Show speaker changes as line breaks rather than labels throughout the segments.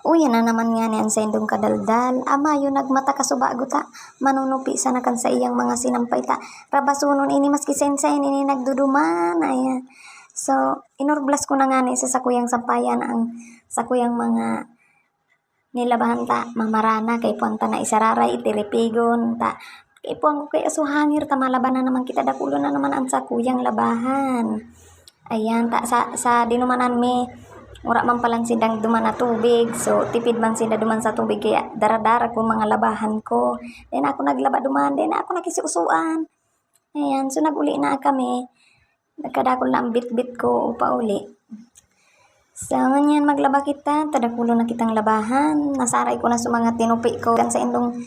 Uy, na naman nga niyan sa indong kadaldal. Ama, yun nagmata kasubago ta. Manunupi sana kan sa iyang mga sinampay ta. Rabasunon ini maski sensei ini nagduduman. Ayan. So, inorblas ko na nga ni sa sakuyang sampayan ang sakuyang mga nilabahan ta. Mamarana kay puanta na isararay, itiripigon ta. Kay puang ko kay asuhangir ta malaban na naman kita dakulo na naman ang sakuyang labahan. Ayan, ta sa dinumanan mi ura man palang sindang duman na tubig. So, tipid man sinda duman sa tubig. Kaya dara-dara ko mga labahan ko. Then ako naglaba duman. Then ako nakisusuan. Ayan. So, naguli na kami. Nagkadakol na ang bit-bit ko upa uli. So, ganyan maglaba kita. Tadakulo na kitang labahan. Nasaray ko na sa mga tinupi ko. Kan sa indong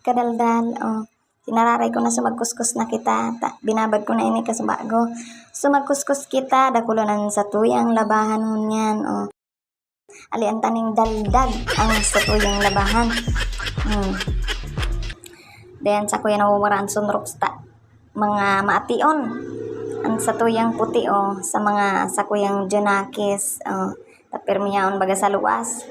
kadaldal. Sinararay ko na sa magkuskus na kita. Binabad ko na ini kasubago. So, magkuskus kita. Dakulo na sa tuyang labahan mo yan. Alian taning daldag ang sa tuyang labahan. Then, sa kuya nawawaraan sunroks ta. Mga maation. Ang sa tuyang puti sa mga sa kuyang junakis. Tapirmiyaon baga sa luwas.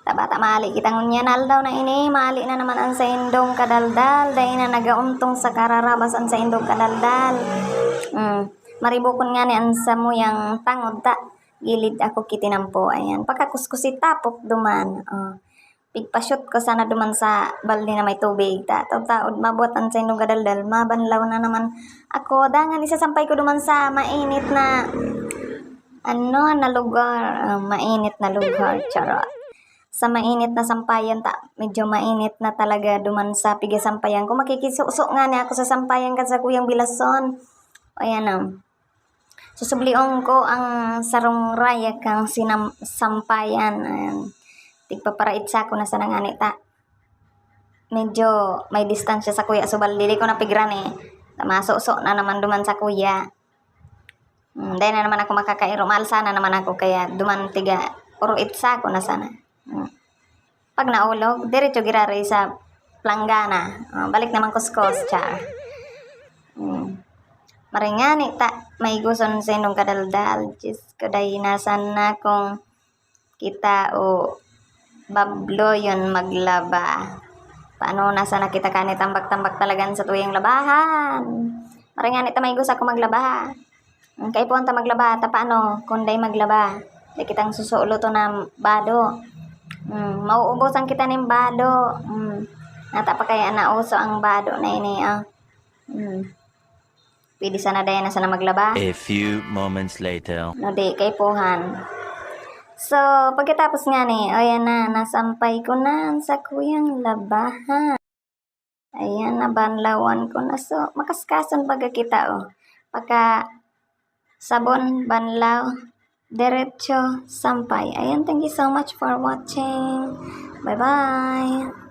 Tabata mali kitang unyanal daw na ini. Mali na naman ang sa indong kadaldal. Dahil na nagauntong sa kararabas ang sa indong kadaldal. Maribukon nga ni ang sa muyang tangod ta. Gilid ako kitinampo. Ayan. Pagkakuskusi tapok duman. Pigpa-shoot ko sana duman sa balde na may tubig. Taod mabuhat ang sa indong kadaldal. Mabanlaw na naman ako. Dangan isasampay ko duman sa mainit na na lugar. Mainit na lugar. Charot. Sa mainit na sampayan medyo mainit na talaga duman sa pigasampayan ko. Makikisuso nga niya ako sa sampayan ka sa kuyang bilason. Ayan susubliong ko ang sarong raya kang sampayan. Ayan. Tigpaparait sa ako na sa nanganita. Medyo may distansya sa kuya. So balili ko na pigran Masuso na naman duman sa kuya. Dahil na naman ako makakairo. Maalsa na naman ako kaya duman tiga uruit sa ako na sana. Pag naulog, diretso girari sa planggana. Balik naman kuskus, char. Maringani may guson sa indong kadaldal. Just kaday nasan na kung kita bablo yun maglaba. Paano nasa na kita kanit tambak-tambak talagan sa tuyang labahan. Maringani may gusto ako maglaba. Kay punta maglaba, paano kung day maglaba. Di kitang susulo to na bado. Mauubusan kita ng bado. Nata pa kaya nauso ang bado na ini. Pwede sana dahil na sana maglaba.
A few moments later.
No, di kay puhan. So, pagkatapos nga ayan na, nasampay ko na sa kuyang labahan. Ayan, nabanlawan ko na. So, makaskason baga kita Pagka sabon, banlaw, diretso, sampay. Ayan, thank you so much for watching. Bye-bye.